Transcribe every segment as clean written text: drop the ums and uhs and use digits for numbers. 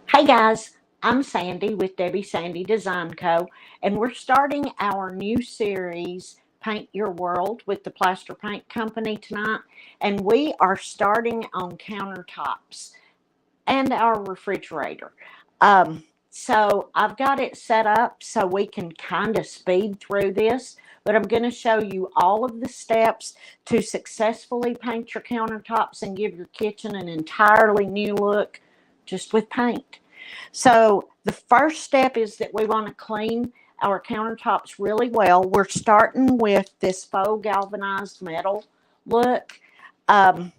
Hey guys, I'm Sandy with Debbie Sandy Design Co. And we're starting our new series, Paint Your World, with the Plaster Paint Company tonight. And we are starting on countertops and our refrigerator. So I've got it set up so we can kind of speed through this, but I'm going to show you all of the steps to successfully paint your countertops and give your kitchen an entirely new look just with paint. So the first step is that we want to clean our countertops really well. We're starting with this faux galvanized metal look. Um,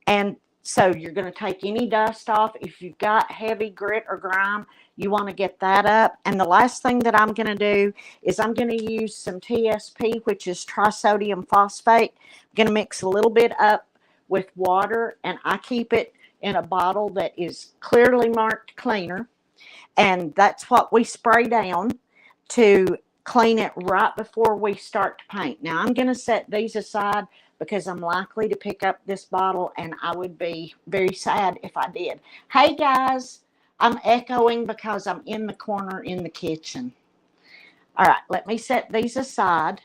and so you're going to take any dust off. If you've got heavy grit or grime, you want to get that up. And the last thing that I'm going to do is I'm going to use some TSP, which is trisodium phosphate. I'm going to mix a little bit up with water, and I keep it in a bottle that is clearly marked cleaner. And that's what we spray down to clean it right before we start to paint. Now I'm going to set these aside because I'm likely to pick up this bottle and I would be very sad if I did. Hey guys, I'm echoing because I'm in the corner in the kitchen. All right, let me set these aside.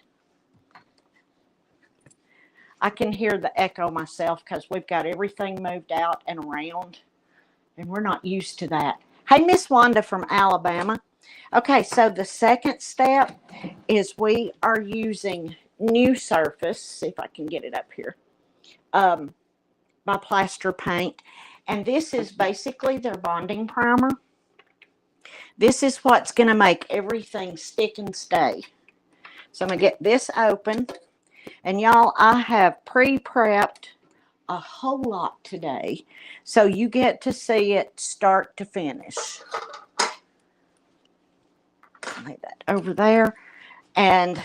I can hear the echo myself because we've got everything moved out and around and we're not used to that. Hey, Miss Wanda from Alabama. Okay, so the second step is we are using New Surface. See if I can get it up here. My Plaster paint. And this is basically their bonding primer. This is what's going to make everything stick and stay. So I'm going to get this open. And y'all, I have pre-prepped a whole lot today. So you get to see it start to finish. Lay that over there. And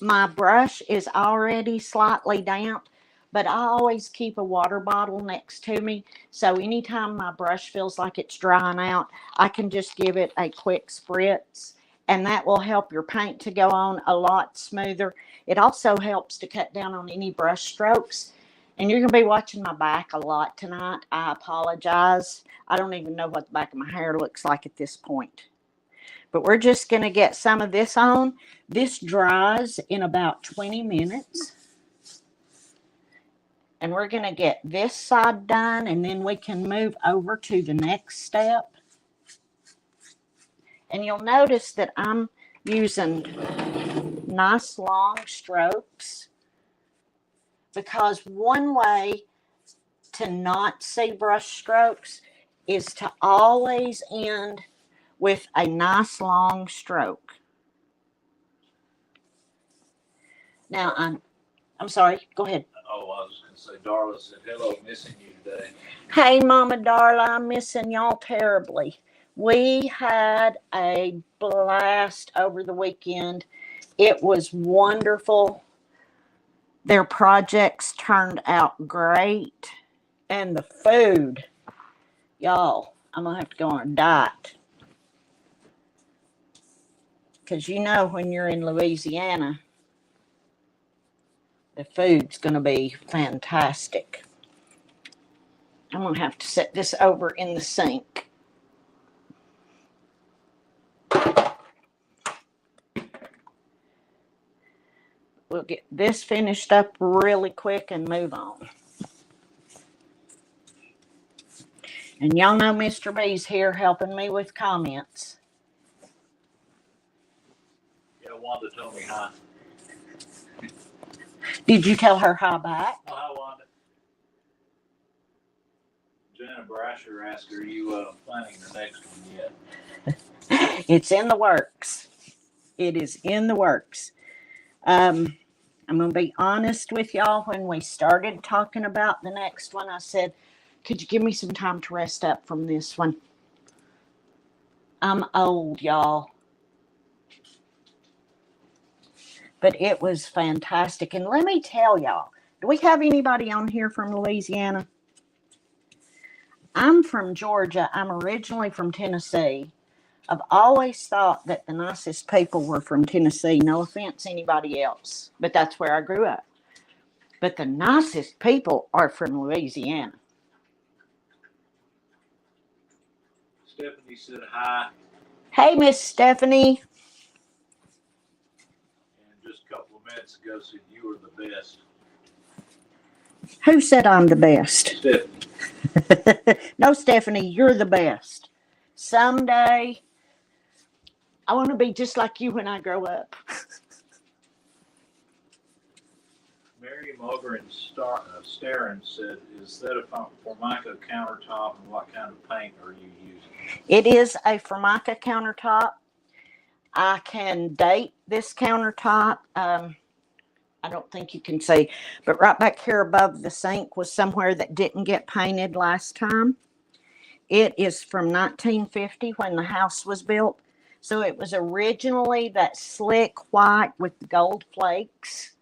my brush is already slightly damp, but I always keep a water bottle next to me. So anytime my brush feels like it's drying out, I can just give it a quick spritz, and that will help your paint to go on a lot smoother. It also helps to cut down on any brush strokes. And you're going to be watching my back a lot tonight. I apologize. I don't even know what the back of my hair looks like at this point. But we're just going to get some of this on. This dries in about 20 minutes. And we're going to get this side done, and then we can move over to the next step. And you'll notice that I'm using nice long strokes, because one way to not see brush strokes is to always end with a nice long stroke. Now, I'm sorry, go ahead. Oh, I was going to say, Darla said, hello, missing you today. Hey, Mama Darla, I'm missing y'all terribly. We had a blast over the weekend. It was wonderful. Their projects turned out great. And the food, y'all, I'm going to have to go on a diet. Because you know when you're in Louisiana, the food's going to be fantastic. I'm going to have to set this over in the sink. We'll get this finished up really quick and move on. And y'all know Mr. B's here helping me with comments. Yeah, Wanda told me hi. Did you tell her hi back? Oh, hi, Wanda. Jenna Brasher asked, are you planning the next one yet? It's in the works. It is in the works. I'm going to be honest with y'all. When we started talking about the next one, I said, could you give me some time to rest up from this one? I'm old, y'all. But it was fantastic. And let me tell y'all, do we have anybody on here from Louisiana? I'm from Georgia. I'm originally from Tennessee. I've always thought that the nicest people were from Tennessee. No offense, anybody else, but that's where I grew up. But the nicest people are from Louisiana. Stephanie said hi. Hey, Miss Stephanie. And just a couple of minutes ago said you were the best. Who said I'm the best? Stephanie. No, Stephanie, you're the best. Someday, I want to be just like you when I grow up. Mary Mogren Starren said, is that a Formica countertop and what kind of paint are you using? It is a Formica countertop. I can date this countertop. I don't think you can see, but right back here above the sink was somewhere that didn't get painted last time. It is from 1950 when the house was built. So it was originally that slick white with the gold flakes.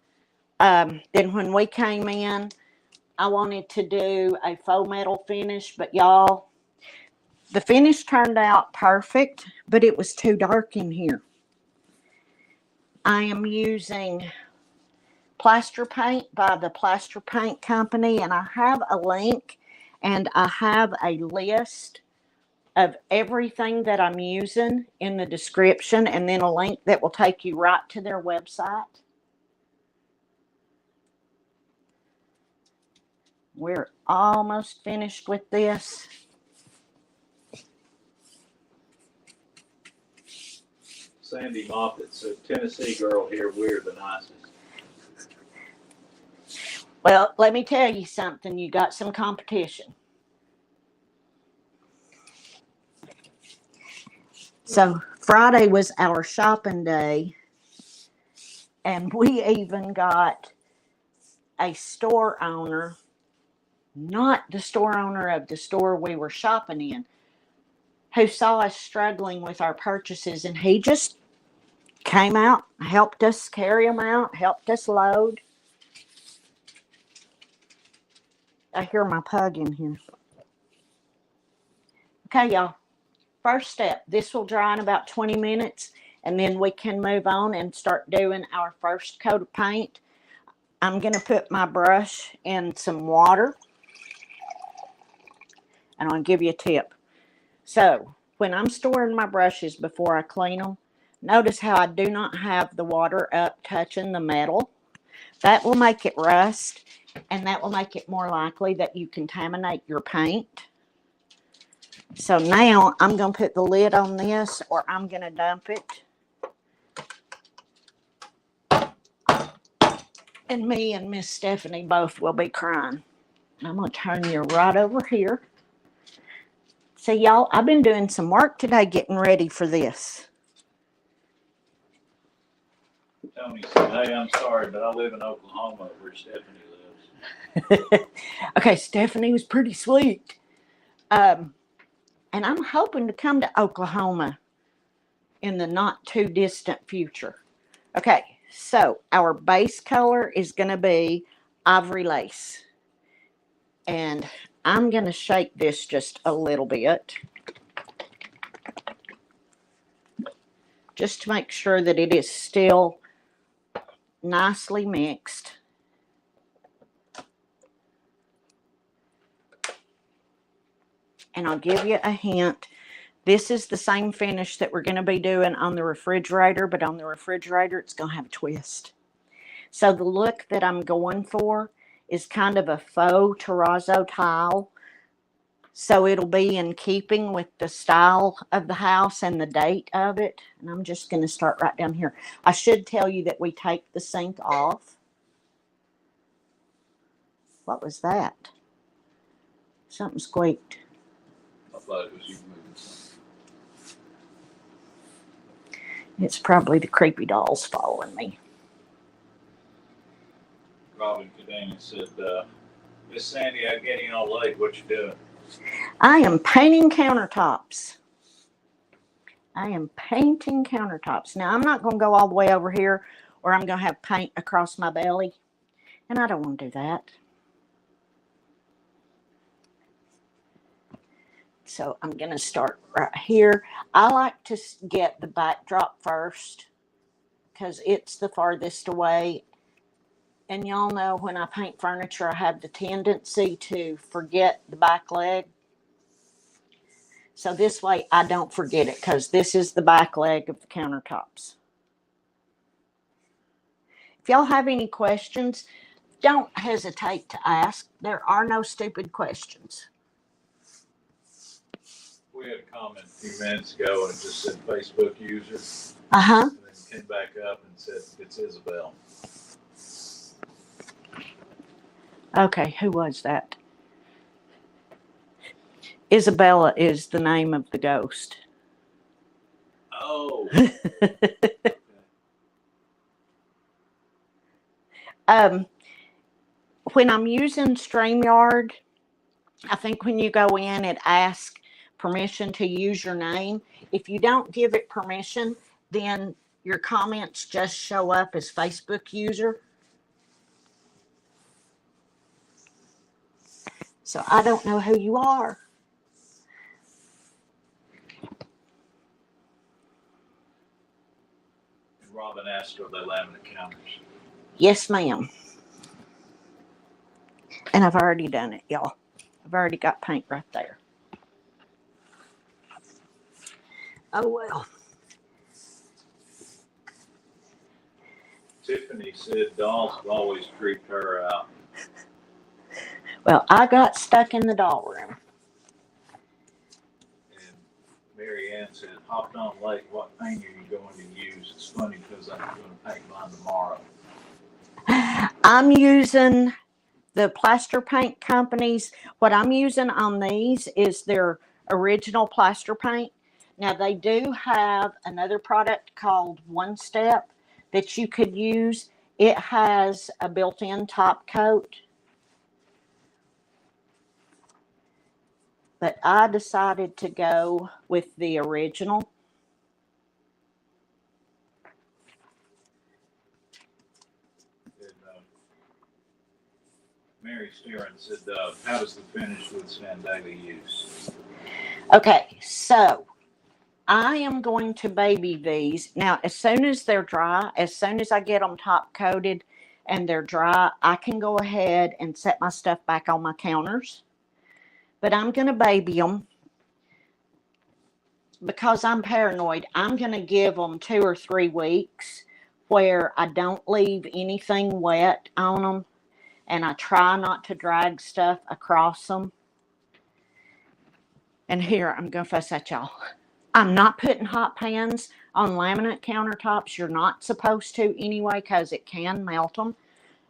Then when we came in, I wanted to do a faux metal finish, but y'all, the finish turned out perfect, but it was too dark in here. I am using Plaster paint by the Plaster Paint Company, and I have a link and I have a list of everything that I'm using in the description, and then a link that will take you right to their website. We're almost finished with this. Sandy Moffett said, Tennessee girl here, we're the nicest. Well, let me tell you something. You got some competition. So Friday was our shopping day, and we even got a store owner, not the store owner of the store we were shopping in, who saw us struggling with our purchases, and he just came out, helped us carry them out, helped us load. I hear my pug in here. Okay, y'all. First step, this will dry in about 20 minutes, and then we can move on and start doing our first coat of paint. I'm going to put my brush in some water, and I'll give you a tip. So, when I'm storing my brushes before I clean them, notice how I do not have the water up touching the metal. That will make it rust, and that will make it more likely that you contaminate your paint. So now I'm going to put the lid on this, or I'm going to dump it. And me and Miss Stephanie both will be crying. I'm going to turn you right over here. See, y'all, I've been doing some work today getting ready for this. Tony said, hey, I'm sorry, but I live in Oklahoma where Stephanie lives. Okay, Stephanie was pretty sweet. And I'm hoping to come to Oklahoma in the not too distant future. Okay, so our base color is going to be IvoryLace. And I'm going to shake this just a little bit, just to make sure that it is still nicely mixed. And I'll give you a hint. This is the same finish that we're going to be doing on the refrigerator, but on the refrigerator, it's going to have a twist. So the look that I'm going for is kind of a faux terrazzo tile. So it'll be in keeping with the style of the house and the date of it. And I'm just going to start right down here. I should tell you that we take the sink off. What was that? Something squeaked. I thought it was you moving something. It's probably the creepy dolls following me. Robin Cadena said, Miss Sandy, I'm getting all late. What you doing? I am painting countertops. I am painting countertops. Now, I'm not going to go all the way over here, or I'm going to have paint across my belly. And I don't want to do that. So I'm going to start right here. I like to get the backdrop first because it's the farthest away. And y'all know when I paint furniture, I have the tendency to forget the back leg. So this way I don't forget it, because this is the back leg of the countertops. If y'all have any questions, don't hesitate to ask. There are no stupid questions. We had a comment a few minutes ago and it just said Facebook user. Uh-huh. And then came back up and said it's Isabel. Okay, who was that? Isabella is the name of the ghost. Oh. When I'm using StreamYard, I think when you go in, it asks permission to use your name. If you don't give it permission, then your comments just show up as Facebook user. So I don't know who you are. And Robin asked, are they laminate counters? Yes, ma'am. And I've already done it, y'all. I've already got paint right there. Oh, well. Tiffany said dolls have always creeped her out. Well, I got stuck in the doll room. And Mary Ann said, hopped on late, what paint are you going to use? It's funny because I'm going to paint mine tomorrow. I'm using the Plaster paint companies. What I'm using on these is their original plaster paint. Now, they do have another product called One Step that you could use. It has a built-in top coat. But I decided to go with the original. Mary Sterin said, how does the finish with Dalia use? Okay, so I am going to baby these. Now, as soon as they're dry, as soon as I get them top coated and they're dry, I can go ahead and set my stuff back on my counters. But I'm going to baby them because I'm paranoid. I'm going to give them 2 or 3 weeks where I don't leave anything wet on them. And I try not to drag stuff across them. And here, I'm going to fuss at y'all. I'm not putting hot pans on laminate countertops. You're not supposed to anyway, because it can melt them.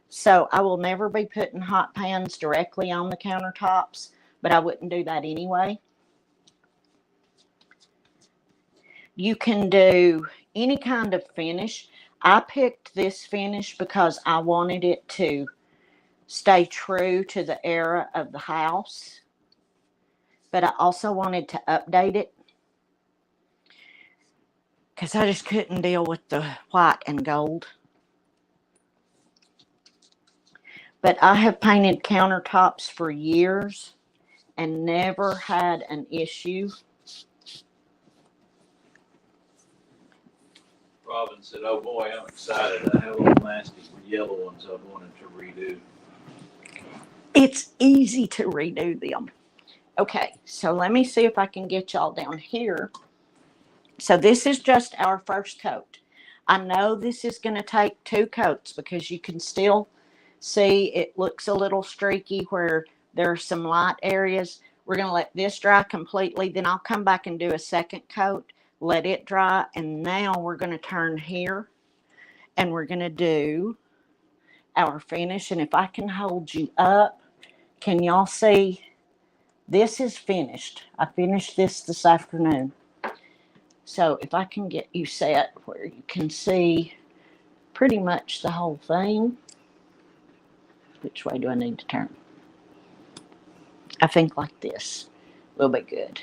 So I will never be putting hot pans directly on the countertops, but I wouldn't do that anyway. You can do any kind of finish. I picked this finish because I wanted it to stay true to the era of the house, but I also wanted to update it because I just couldn't deal with the white and gold. But I have painted countertops for years and never had an issue. Robin said, oh boy, I'm excited. I have little nasty yellow ones I wanted to redo. It's easy to redo them. Okay, so let me see if I can get y'all down here. So this is just our first coat. I know this is going to take 2 coats because you can still see it looks a little streaky where there are some light areas. We're going to let this dry completely. Then I'll come back and do a second coat, let it dry. And now we're going to turn here and we're going to do our finish. And if I can hold you up, can y'all see? This is finished. I finished this afternoon. So if I can get you set where you can see pretty much the whole thing. Which way do I need to turn? I think like this will be good.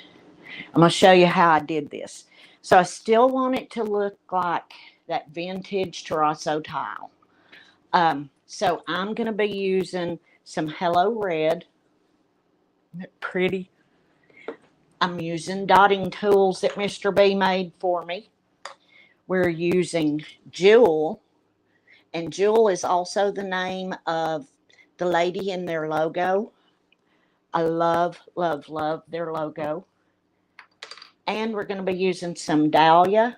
I'm going to show you how I did this. So I still want it to look like that vintage terrazzo tile. So I'm going to be using some Hello Red. Isn't it pretty? I'm using dotting tools that Mr. B made for me. We're using Jewel, and Jewel is also the name of the lady in their logo. I love, love, love their logo. And we're going to be using some Dalia.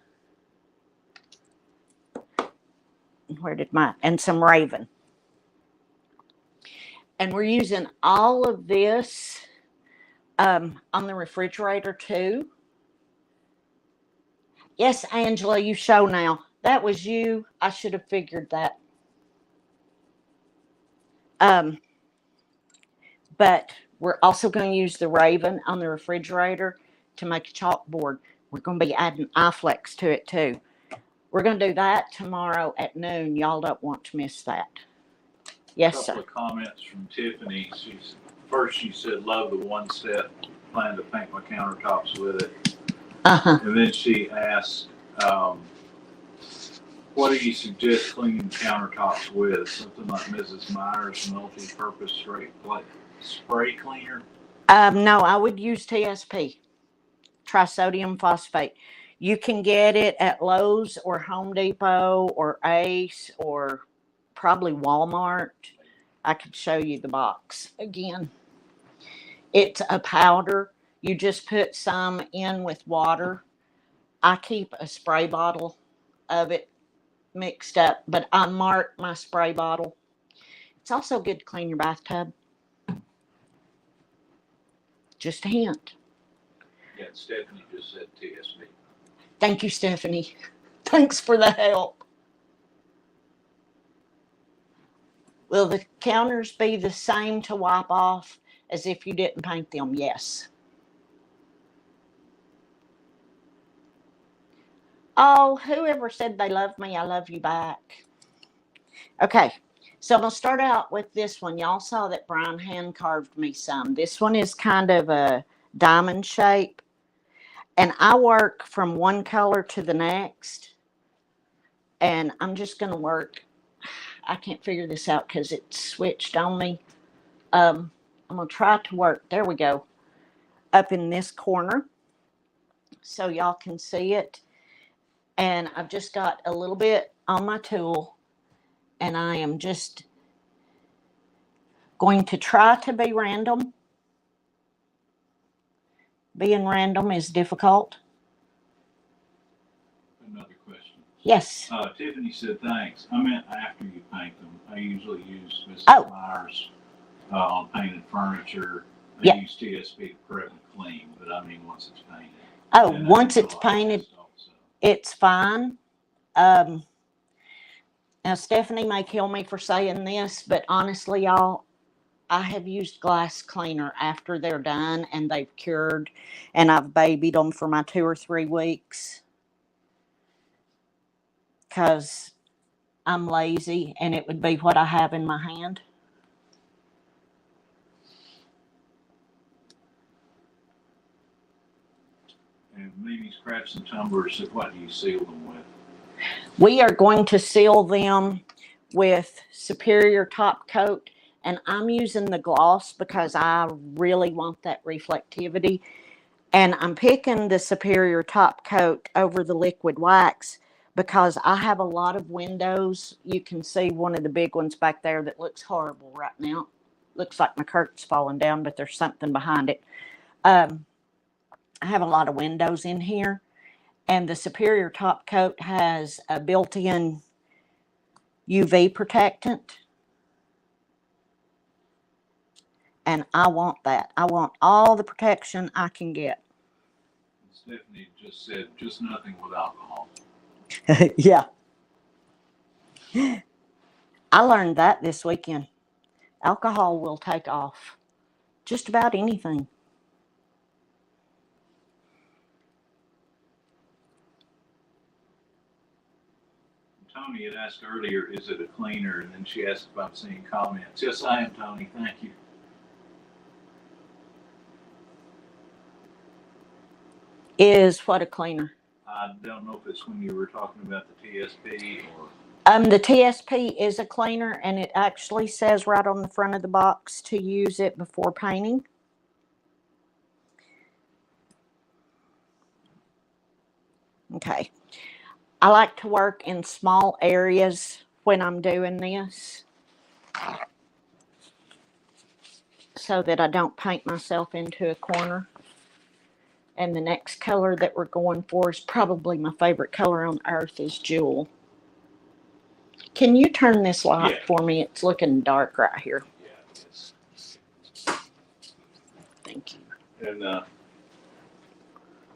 And some Raven. And we're using all of this on the refrigerator too. Yes, Angela, you show now. That was you. I should have figured that. But we're also going to use the Raven on the refrigerator to make a chalkboard. We're going to be adding iFlex to it too. We're going to do that tomorrow at noon. Y'all don't want to miss that. Yes, sir. A couple of comments from Tiffany. First, she said, love the one set. Plan to paint my countertops with it. And then she asked, what do you suggest cleaning countertops with? Something like Mrs. Meyer's multi-purpose spray cleaner? No, I would use TSP, trisodium phosphate. You can get it at Lowe's or Home Depot or Ace or probably Walmart. I could show you the box again. It's a powder. You just put some in with water. I keep a spray bottle of it mixed up, but I mark my spray bottle. It's also good to clean your bathtub. Just a hint. Yeah, Stephanie just said TSP. Thank you, Stephanie. Thanks for the help. Will the counters be the same to wipe off as if you didn't paint them? Yes. Oh, whoever said they love me, I love you back. Okay, so I'm going to start out with this one. Y'all saw that Brian hand carved me some. This one is kind of a diamond shape. And I work from one color to the next. And I'm just going to work. I can't figure this out because it switched on me. I'm going to try to work. There we go. Up in this corner so y'all can see it. And I've just got a little bit on my tool. And I am just going to try to be random. Being random is difficult. Another question. Yes. Tiffany said, thanks. I meant after you paint them. I usually use Mrs. Myers on painted furniture. I use TSP to prep and clean, but I mean once it's painted. Oh, once it's painted, it's fine. Now, Stephanie may kill me for saying this, but honestly, y'all, I have used glass cleaner after they're done and they've cured, and I've babied them for my 2 or 3 weeks because I'm lazy and it would be what I have in my hand. And Mimi's Crafts and Tumblers said, what do you seal them with? We are going to seal them with Superior Top Coat, and I'm using the gloss because I really want that reflectivity. And I'm picking the Superior Top Coat over the liquid wax because I have a lot of windows. You can see one of the big ones back there that looks horrible right now. Looks like my curtain's falling down, but there's something behind it. I have a lot of windows in here. And the Superior Top Coat has a built-in UV protectant. And I want that. I want all the protection I can get. Stephanie just said, just nothing with alcohol. Yeah. I learned that this weekend. Alcohol will take off just about anything. Tony had asked earlier, is it a cleaner? And then she asked about seeing comments. Yes, I am, Tony. Thank you. Is what a cleaner? I don't know if it's when you were talking about the TSP or... The TSP is a cleaner, and it actually says right on the front of the box to use it before painting. Okay. I like to work in small areas when I'm doing this so that I don't paint myself into a corner. And the next color that we're going for is probably my favorite color on earth is Jewel. Can you turn this light Yeah. for me? It's looking dark right here. Yeah, it's, Thank you. and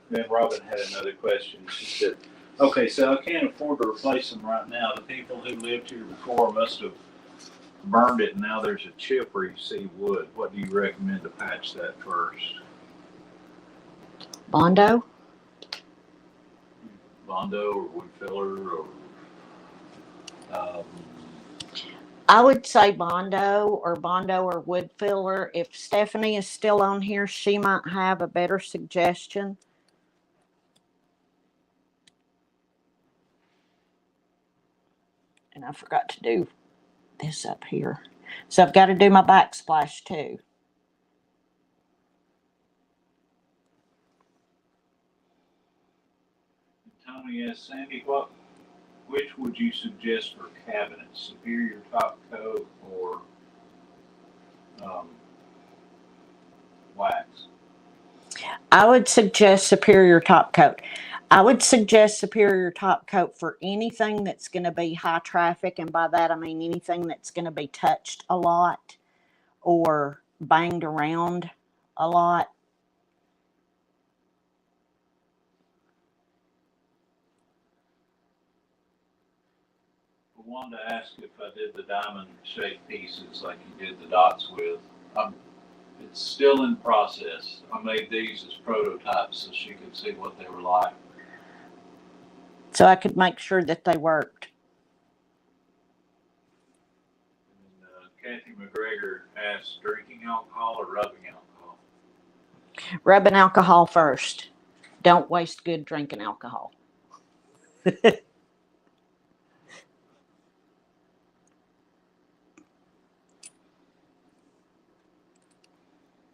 then Robin had another question. She said, okay, so I can't afford to replace them right now. The people who lived here before must have burned it, and now there's a chip where you see wood. What do you recommend to patch that first? Bondo? Bondo or wood filler or um, I would say Bondo or wood filler. If Stephanie is still on here, she might have a better suggestion. And I forgot to do this up here. So I've got to do my backsplash too. Tony asked Sandy, which would you suggest for cabinets? Superior top coat or um, wax? I would suggest Superior Top Coat. I would suggest Superior Top Coat for anything that's going to be high traffic. And by that, I mean anything that's going to be touched a lot or banged around a lot. I wanted to ask if I did the diamond shaped pieces like you did the dots with. It's still in process. I made these as prototypes so she could see what they were like. So I could make sure that they worked. And, Kathy McGregor asked, drinking alcohol or rubbing alcohol? Rubbing alcohol first. Don't waste good drinking alcohol.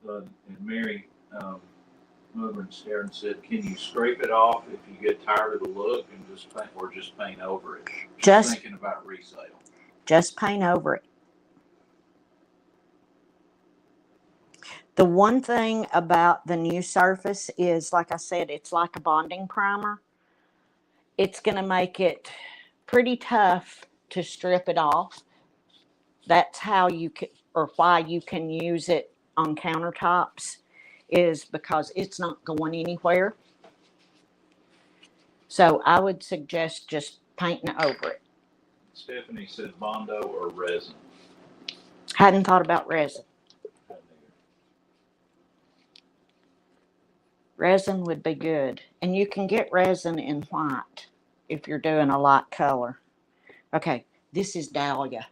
And Mary over and stared and said, "Can you scrape it off if you get tired of the look and just paint over it?" She's thinking about resale. Just paint over it. The one thing about the new surface is, like I said, it's like a bonding primer. It's going to make it pretty tough to strip it off. That's how you can, or why you can use it on countertops, is because it's not going anywhere. So I would suggest just painting over it. Stephanie said Bondo or resin. Hadn't thought about resin. Resin would be good. And you can get resin in white if you're doing a light color. Okay, this is Dalia.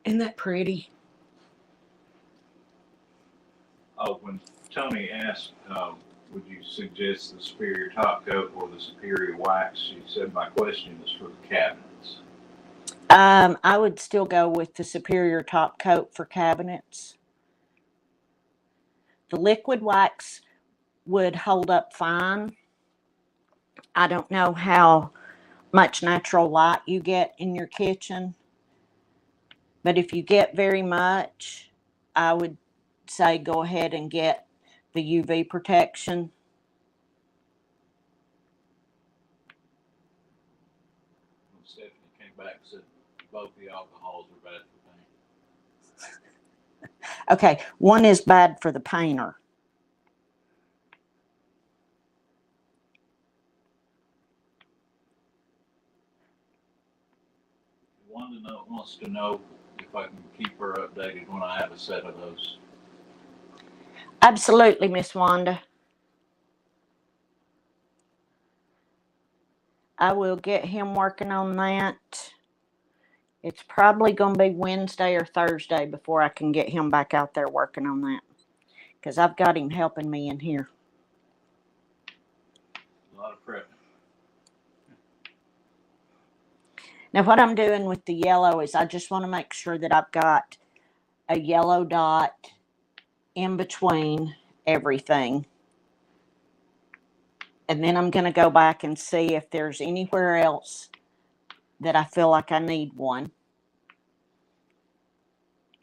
Isn't that pretty? Oh, when Tony asked, would you suggest the superior top coat or the superior wax, she said my question is for the cabinets. I would still go with the superior top coat for cabinets. The liquid wax would hold up fine. I don't know how much natural light you get in your kitchen, but if you get very much, I would say go ahead and get the UV protection. When Stephanie came back and said both the alcohols are bad for paint. Okay, one is bad for the painter. Wanda wants to know if I can keep her updated when I have a set of those. Absolutely, Miss Wanda. I will get him working on that. It's probably going to be Wednesday or Thursday before I can get him back out there working on that, because I've got him helping me in here. A lot of prepping. Now what I'm doing with the yellow is I just want to make sure that I've got a yellow dot in between everything. And then I'm going to go back and see if there's anywhere else that I feel like I need one.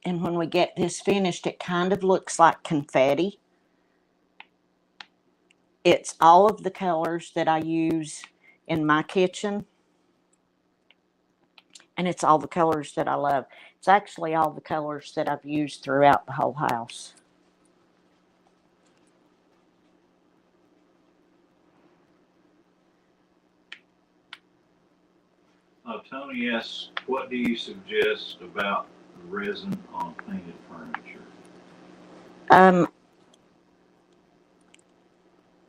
And when we get this finished, it kind of looks like confetti. It's all of the colors that I use in my kitchen, and it's all the colors that I love. It's actually all the colors that I've used throughout the whole house. Tony asks, what do you suggest about resin on painted furniture? Um,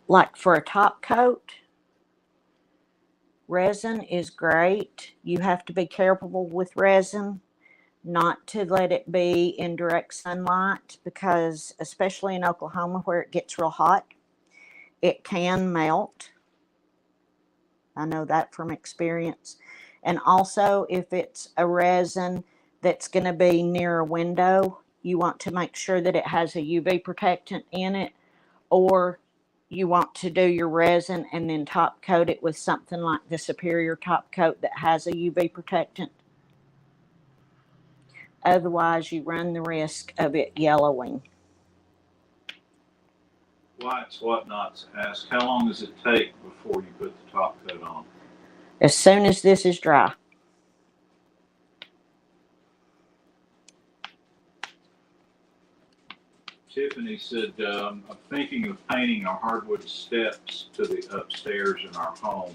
like for a top coat, resin is great. You have to be careful with resin not to let it be in direct sunlight, because especially in Oklahoma where it gets real hot, it can melt. I know that from experience. And also, if it's a resin that's going to be near a window, you want to make sure that it has a UV protectant in it, or you want to do your resin and then top coat it with something like the Superior top coat that has a UV protectant. Otherwise, you run the risk of it yellowing. White's Whatnots asks, how long does it take before you put the top coat on? As soon as this is dry. Tiffany said, I'm thinking of painting our hardwood steps to the upstairs in our home.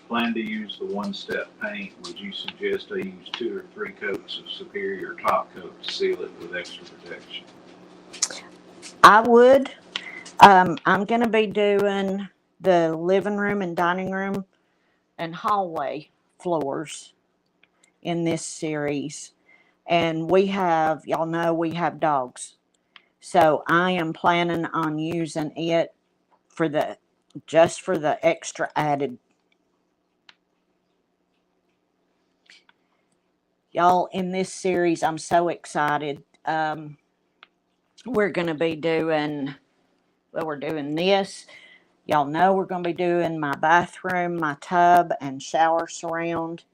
Plan to use the one-step paint. Would you suggest I use 2 or 3 coats of Superior top coat to seal it with extra protection? I would. I'm going to be doing the living room and dining room and hallway floors in this series. And we have, y'all know, we have dogs. So I am planning on using it for just for the extra added. Y'all, in this series, I'm so excited. We're going to be doing, well, we're doing this. Y'all know we're going to be doing my bathroom, my tub, and shower surround.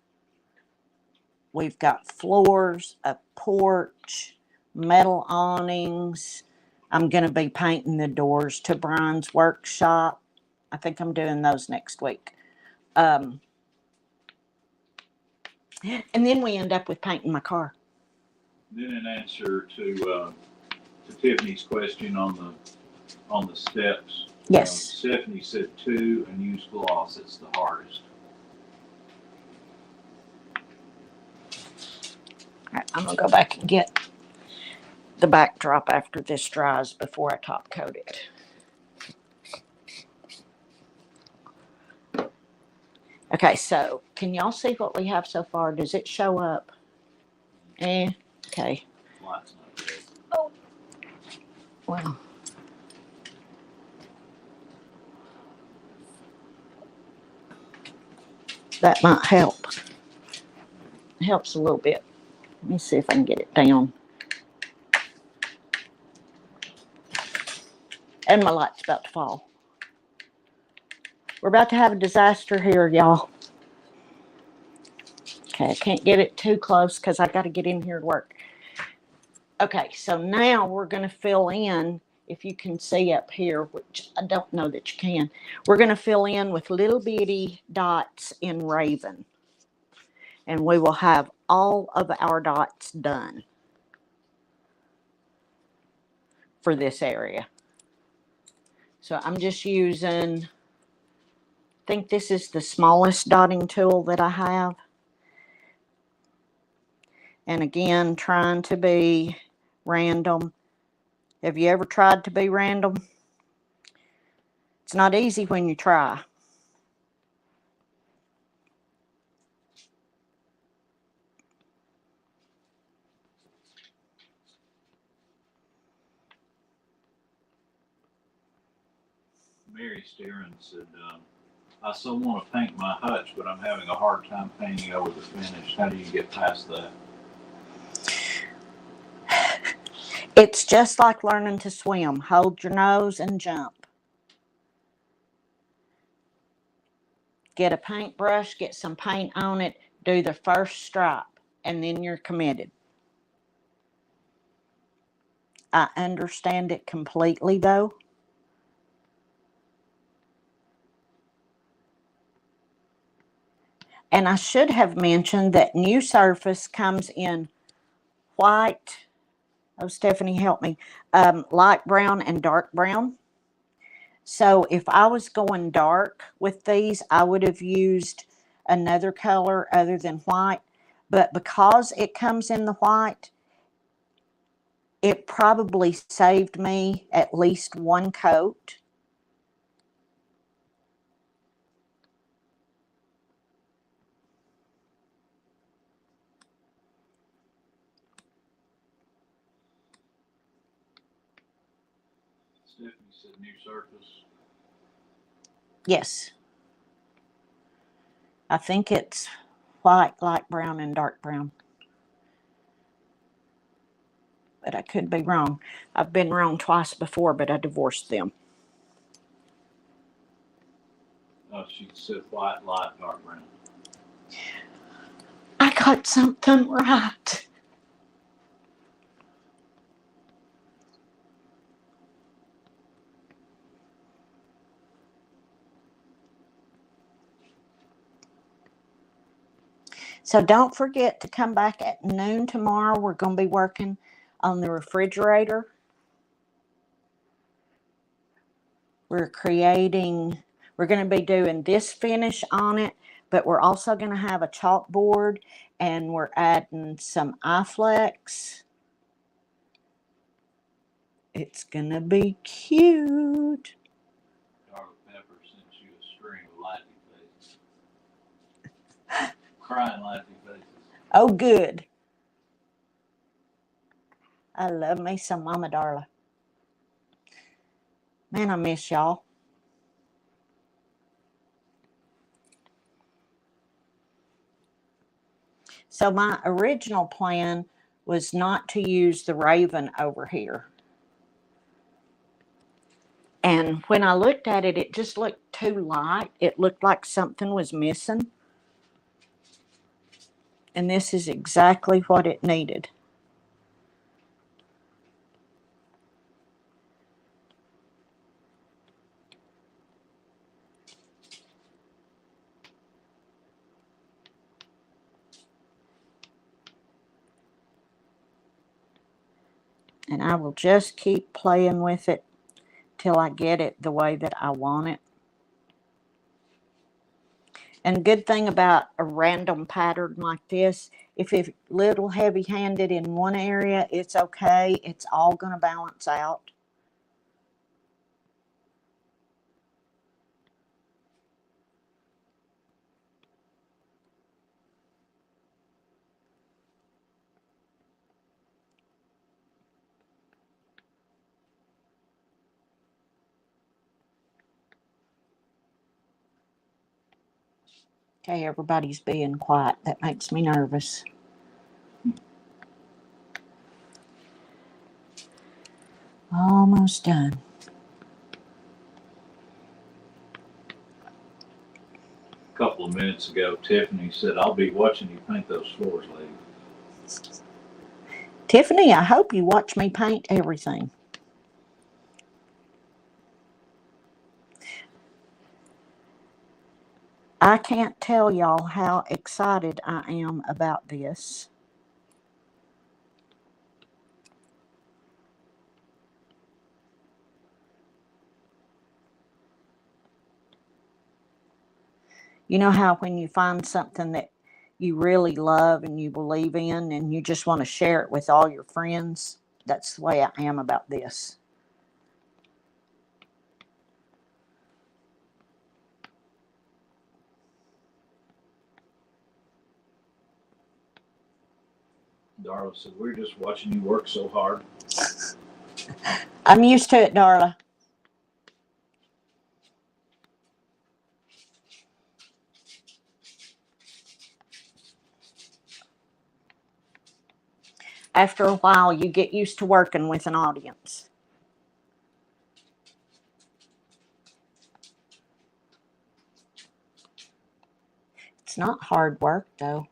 We've got floors, a porch, metal awnings. I'm going to be painting the doors to Brian's workshop. I think I'm doing those next week. And then we end up with painting my car. Then in answer to Tiffany's question on the steps, Yes. Stephanie said 2 and use gloss. It's the hardest. All right, I'm going to go back and get the backdrop after this dries before I top coat it. Okay, so can y'all see what we have so far? Does it show up? Okay. Light's not good. Oh, well. That might help. It helps a little bit. Let me see if I can get it down. And my light's about to fall. We're about to have a disaster here, y'all. Okay, I can't get it too close because I got to get in here to work. Okay, so now we're going to fill in, if you can see up here, which I don't know that you can, we're going to fill in with little bitty dots in Raven. And we will have all of our dots done for this area. So I'm just using, I think this is the smallest dotting tool that I have. And again, trying to be random. Have you ever tried to be random? It's not easy when you try. Mary Sterin said, I still want to paint my hutch, but I'm having a hard time painting over the finish. How do you get past that? It's just like learning to swim. Hold your nose and jump. Get a paintbrush, get some paint on it, do the first stripe, and then you're committed. I understand it completely, though. And I should have mentioned that new surface comes in white. Oh, Stephanie, help me. Light brown and dark brown. So if I was going dark with these, I would have used another color other than white. But because it comes in the white, it probably saved me at least one coat. Stephanie said new surface. Yes. I think it's white, light brown, and dark brown. But I could be wrong. I've been wrong twice before, but I divorced them. Oh, she said white, light, dark brown. I got something right. So don't forget to come back at noon tomorrow. We're going to be working on the refrigerator. We're going to be doing this finish on it, but we're also going to have a chalkboard, and we're adding some iFlex. It's going to be cute. Darla Pepper sent you a string of laughing faces. Crying laughing faces. Oh, good. I love me some Mama Darla. Man, I miss y'all. So my original plan was not to use the Raven over here. And when I looked at it, it just looked too light. It looked like something was missing. And this is exactly what it needed. And I will just keep playing with it till I get it the way that I want it. And good thing about a random pattern like this, if it's a little heavy-handed in one area, it's okay. It's all going to balance out. Okay, everybody's being quiet. That makes me nervous. Almost done. A couple of minutes ago, Tiffany said, I'll be watching you paint those floors, lady. Tiffany, I hope you watch me paint everything. I can't tell y'all how excited I am about this. You know how when you find something that you really love and you believe in and you just want to share it with all your friends? That's the way I am about this. Darla said, we're just watching you work so hard. I'm used to it, Darla. After a while, you get used to working with an audience. It's not hard work, though.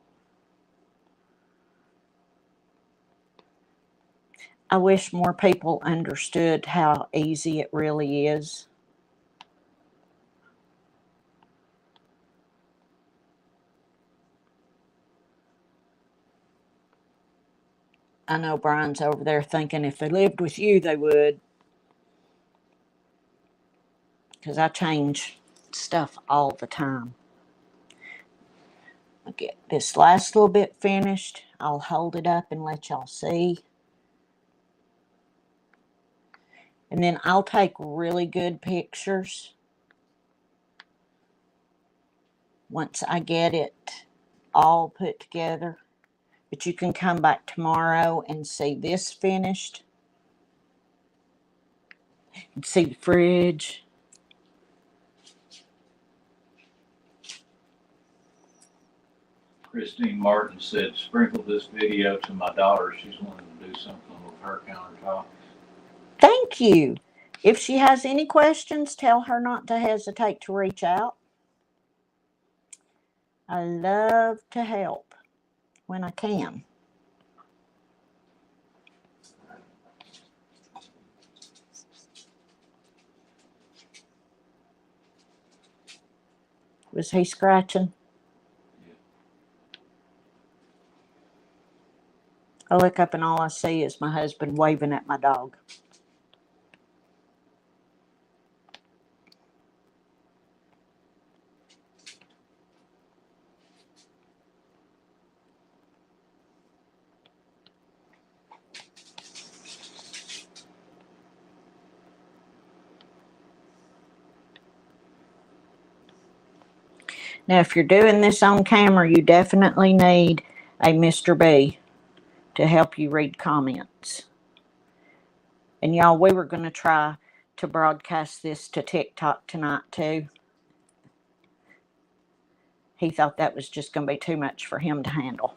I wish more people understood how easy it really is. I know Brian's over there thinking if they lived with you, they would. Because I change stuff all the time. I'll get this last little bit finished. I'll hold it up and let y'all see. And then I'll take really good pictures once I get it all put together. But you can come back tomorrow and see this finished. And see the fridge. Christine Martin said, sprinkle this video to my daughter. She's wanting to do something with her countertop. Thank you. If she has any questions, tell her not to hesitate to reach out. I love to help when I can. Was he scratching? I look up and all I see is my husband waving at my dog. Now, if you're doing this on camera, you definitely need a Mr. B to help you read comments. And y'all, we were going to try to broadcast this to TikTok tonight too. He thought that was just going to be too much for him to handle.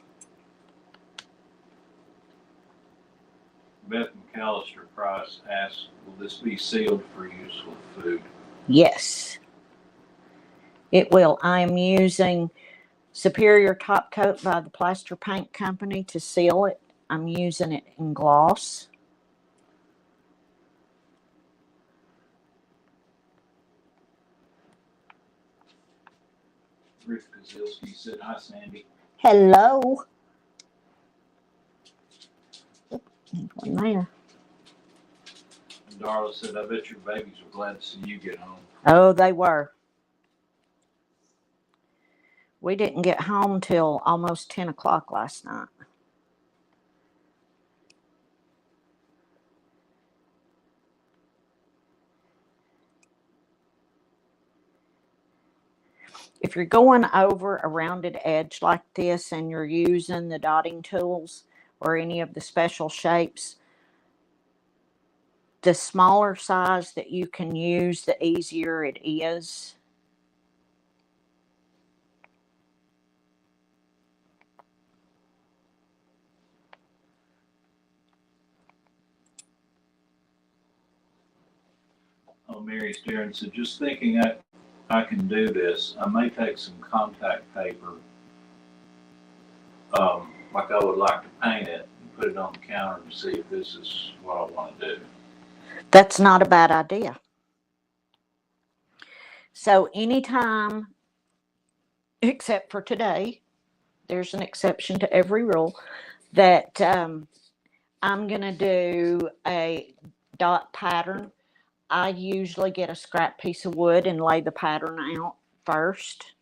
Beth McAllister Price asks, will this be sealed for use with food? Yes, it will. I am using Superior Top Coat by the Plaster Paint Company to seal it. I'm using it in gloss. Rick Kozilski said, hi, Sandy. Hello. One there. And Darla said, I bet your babies were glad to see you get home. Oh, they were. We didn't get home till almost 10 o'clock last night. If you're going over a rounded edge like this and you're using the dotting tools or any of the special shapes, the smaller size that you can use, the easier it is. Oh, Mary Starron said, just thinking I can do this. I may take some contact paper, like I would like to paint it, and put it on the counter to see if this is what I want to do. That's not a bad idea. So anytime, except for today, there's an exception to every rule, that I'm going to do a dot pattern. I usually get a scrap piece of wood and lay the pattern out first,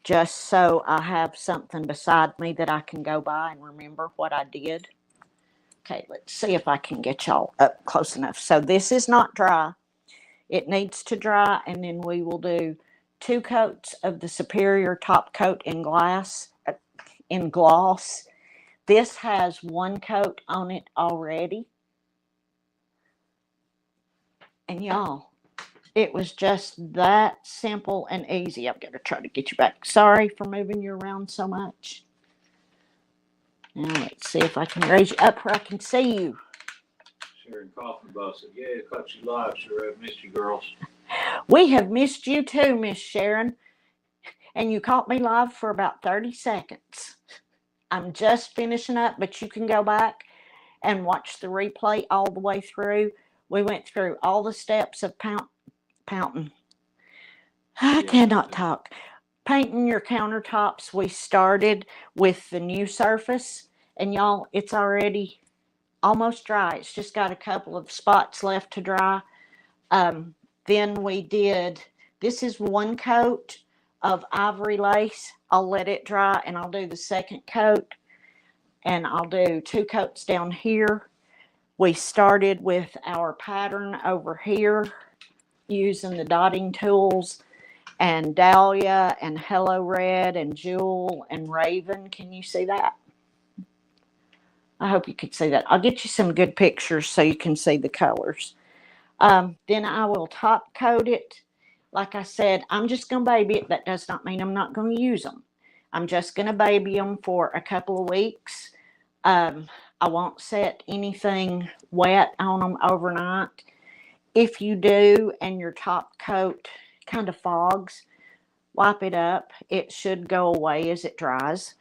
just so I have something beside me that I can go by and remember what I did. Okay, let's see if I can get y'all up close enough. So this is not dry. It needs to dry, and then we will do 2 coats of the Superior Top Coat in gloss. This has 1 coat on it already. And y'all, it was just that simple and easy. I've got to try to get you back. Sorry for moving you around so much. Now let's see if I can raise you up where I can see you. Sharon Coffenbaugh said, yeah, caught you live. Sure have missed you girls. We have missed you too, Miss Sharon. And you caught me live for about 30 seconds. I'm just finishing up, but you can go back and watch the replay all the way through. We went through all the steps of pounting. I cannot talk. painting your countertops, we started with the new surface, and y'all, it's already almost dry. It's just got a couple of spots left to dry. Then we did, this is one coat of IvoryLace. I'll let it dry and I'll do the second coat, and I'll do 2 coats down here. We started with our pattern over here using the dotting tools and Dalia and Hello Red and Jewel and Raven. Can you see that? I hope you could see that. I'll get you some good pictures so you can see the colors. Then I will top coat it. Like I said, I'm just going to baby it. That does not mean I'm not going to use them. I'm just going to baby them for a couple of weeks. I won't set anything wet on them overnight. If you do and your top coat kind of fogs, wipe it up. It should go away as it dries.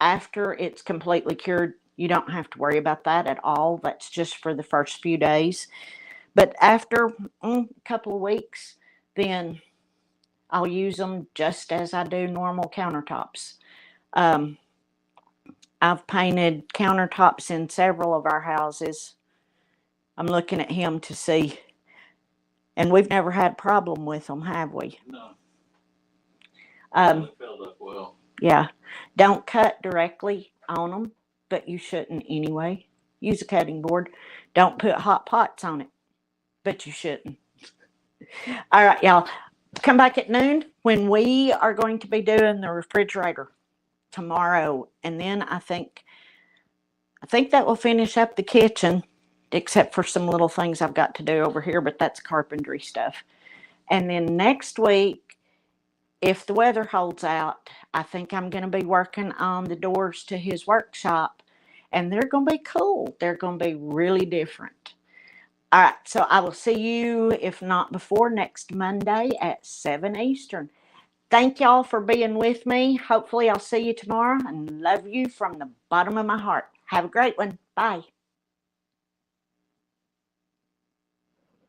After it's completely cured, you don't have to worry about that at all. That's just for the first few days. But after a couple of weeks, then I'll use them just as I do normal countertops. I've painted countertops in several of our houses. I'm looking at him to see. And we've never had a problem with them, have we? No. They filled up well. Yeah. Don't cut directly on them, but you shouldn't anyway. Use a cutting board. Don't put hot pots on it, but you shouldn't. All right, y'all. Come back at noon when we are going to be doing the refrigerator tomorrow. And then I think that will finish up the kitchen, except for some little things I've got to do over here, but that's carpentry stuff. And then next week, if the weather holds out, I think I'm going to be working on the doors to his workshop, and they're going to be cool. They're going to be really different. All right, so I will see you, if not before, next Monday at 7 Eastern. Thank y'all for being with me. Hopefully I'll see you tomorrow, and love you from the bottom of my heart. Have a great one. Bye.